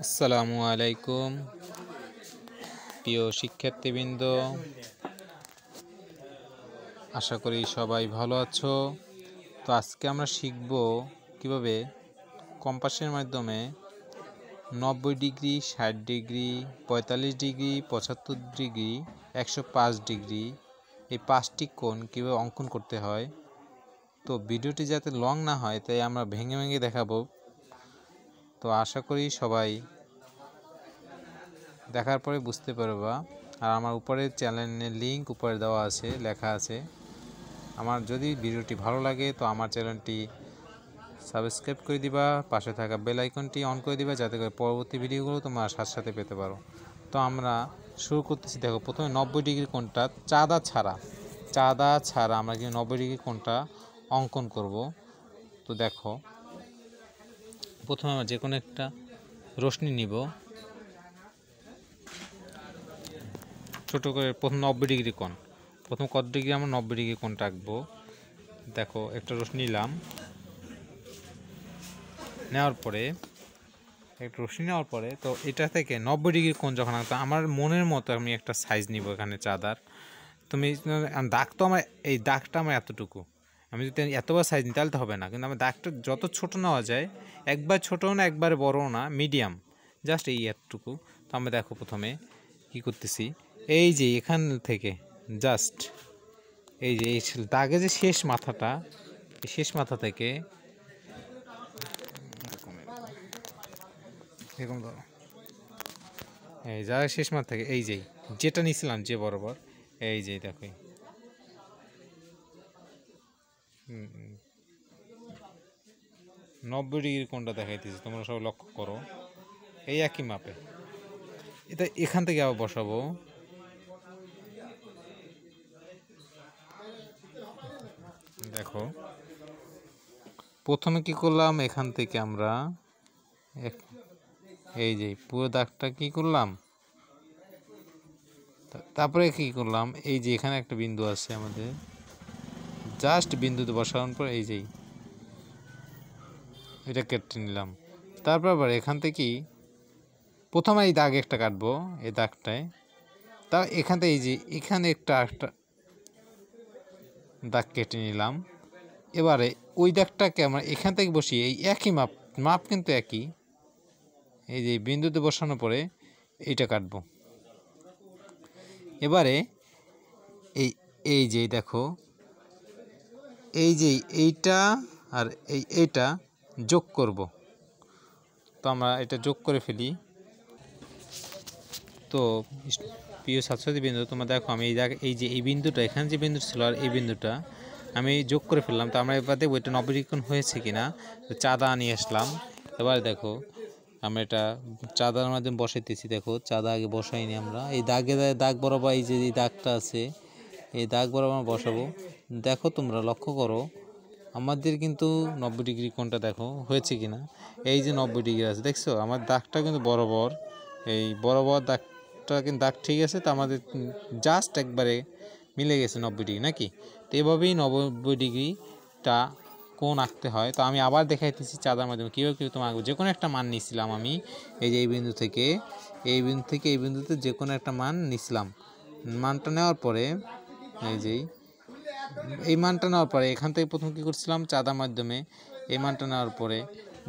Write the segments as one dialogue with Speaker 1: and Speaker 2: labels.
Speaker 1: আসসালামু আলাইকুম প্রিয় শিক্ষার্থীবৃন্দ, আশা করি সবাই ভালো আছো। তো আজকে আমরা শিখব কিভাবে কম্পাসের মাধ্যমে 90 degree, 60 degree, 45 degree, 75 degree, 105 degree এই 5টি কোণ কীভাবে অঙ্কন করতে হয়। তো ভিডিওটি যাতে লং না হয় তাই আমরা ভেঙে ভেঙে দেখাবো। তো আশা করি সবাই দেখার পরে বুঝতে পারবা। আর আমার উপরে চ্যানেলের লিংক উপরে দেওয়া আছে, লেখা আছে। আমার যদি ভিডিওটি ভালো লাগে তো আমার চ্যানেলটি সাবস্ক্রাইব করে দিবা, পাশে থাকা বেল আইকনটি অন করে দিবা যাতে করে পরবর্তী ভিডিওগুলো তোমরা সাথে সাথে পেতে পারো। তো আমরা শুরু করতেছি। দেখো, প্রথমে 90 ডিগ্রি কোণটা চাঁদা ছাড়া আমরা কিন্তু 90 ডিগ্রি কোণটা অঙ্কন করব। তো দেখো, প্রথমে আমরা যে কোনো একটা রশ্মি নিব, ছোট করে। প্রথম 90 ডিগ্রি কোণ, প্রথম কত ডিগ্রি আমরা 90 ডিগ্রি কোণটা আঁকবো। দেখো, একটা রশ্মি নিলাম, নেওয়ার পরে তো এটা থেকে 90 ডিগ্রি কোণ যখন আঁকতো আমার মনের মতো আমি একটা সাইজ নিব এখানে চাঁদার। তুমি দাগ তো আমার এই দাগটা আমার এতটুকু, আমি যদি এতবার সাইজ নিই তাহলে তো হবে না। কিন্তু আমার দাগটা যত ছোট নেওয়া যায়, একবার ছোটও না একবার বড়ও না, মিডিয়াম, জাস্ট এই এতটুকু। তো আমরা দেখো প্রথমে কী করতেছি, এই যে এখান থেকে জাস্ট এই যে এই দাগে যে শেষ মাথাটা, এই শেষ মাথা থেকে এরকম ধরো, এই যা শেষ মাথা থেকে এই যেটা নিয়েছিলাম যে বরাবর, এই যে দেখো 90 ডিগ্রি কোণটা দেখাইতেছি, তোমরা সব লক্ষ্য করো। এই একই মাপে এটা এখান থেকে আবার বসাবো। দেখো, প্রথমে কি করলাম, এখান থেকে আমরা এই যে পুরো দাগটা কি করলাম, তারপরে কি করলাম, এই যে এখানে একটা বিন্দু আছে আমাদের, জাস্ট বিন্দুতে বসানোর পর এই যে এটা কেটে নিলাম। তারপর আবার এখান থেকে প্রথমে এই দাগ একটা কাটবো, এই দাগটায়, তা এখান থেকে এই যে এখানে একটা দাগ কেটে নিলাম। এবারে ওই দাগটাকে আমরা এখান থেকে বসিয়ে এই একই মাপ কিন্তু একই, এই যে বিন্দুতে বসানোর পরে এইটা কাটবো। এবারে এই যে দেখো, এই যে এইটা আর এইটা যোগ করব। তো আমরা এটা যোগ করে ফেলি। তো প্রিয় ছাত্রছাত্রীবৃন্দ, তোমরা দেখো, আমি এই বিন্দুটা, এখানে যে বিন্দু ছিল আর এই বিন্দুটা আমি যোগ করে ফেললাম। তো আমরা এবার দেখবো এটা 90 ডিগ্রি কোণ হয়েছে কিনা। তো চাঁদা নিয়ে আসলাম। এবার দেখো, আমরা এটা চাঁদার মাধ্যমে বসাইতেছি। দেখো, চাঁদা আগে বসাইনি আমরা, এই দাগ বরাবর এই যে এই দাগটা আছে, এই দাগ বরাবর বসাবো। দেখো, তোমরা লক্ষ্য করো আমাদের কিন্তু 90 ডিগ্রি কোণটা দেখো হয়েছে কিনা। এই যে 90 ডিগ্রি আছে, দেখছো আমার দাগটা কিন্তু বরাবর, এই বরাবর দাগটা কিন্তু দাগ ঠিক আছে। তো আমাদের জাস্ট একবারে মিলে গেছে 90 ডিগ্রি নাকি। তো এভাবেই 90 ডিগ্রিটা কোণ আঁকতে হয়। তো আমি আবার দেখাইতেছি চাঁদার মাধ্যমে কীভাবে তোমার আঁকবো। যে কোনো একটা মান নিছিলাম আমি, এই যে এই বিন্দু থেকে এই বিন্দুতে যে কোনো একটা মান নিছিলাম। মানটা নেওয়ার পরে এই মানটা নেওয়ার পরে এখান থেকে প্রথম কী করছিলাম, চাঁদার মাধ্যমে এই মানটা নেওয়ার পরে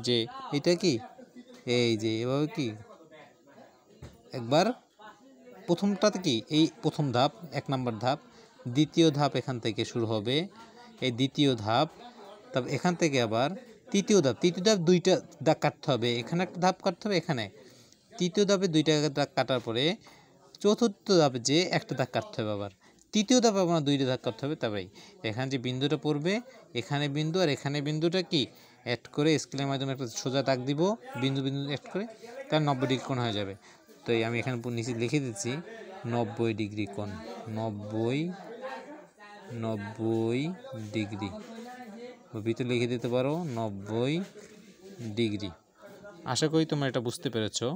Speaker 1: যে এটা কি, এই যে এভাবে কি একবার প্রথমটাতে কি, এই প্রথম ধাপ, 1 নম্বর ধাপ, দ্বিতীয় ধাপ এখান থেকে শুরু হবে, এই দ্বিতীয় ধাপ। তবে এখান থেকে আবার তৃতীয় ধাপ 2টা দাগ কাটতে হবে, এখানে একটা ধাপ কাটতে হবে, এখানে তৃতীয় ধাপে 2টা দাগ কাটার পরে চতুর্থ ধাপে যে একটা দাগ কাটতে হবে, আবার তৃতীয় ধাপে আপনার 2টা দাগ কাটতে হবে। তারপরে এখানে যে বিন্দুটা পড়বে, এখানে বিন্দু আর এখানে বিন্দুটা কি অ্যাড করে স্কেলের মাধ্যমে একটা সোজা দাগ দিব, বিন্দু অ্যাড করে, তার 90 ডিগ্রি কোণ হয়ে যাবে। তো আমি এখানে নিচে লিখে দিচ্ছি 90 ডিগ্রি কোণ, 90 ডিগ্রি, ভিতরে লিখে দিতে পারো 90 ডিগ্রি। আশা করি তোমরা এটা বুঝতে পেরেছো।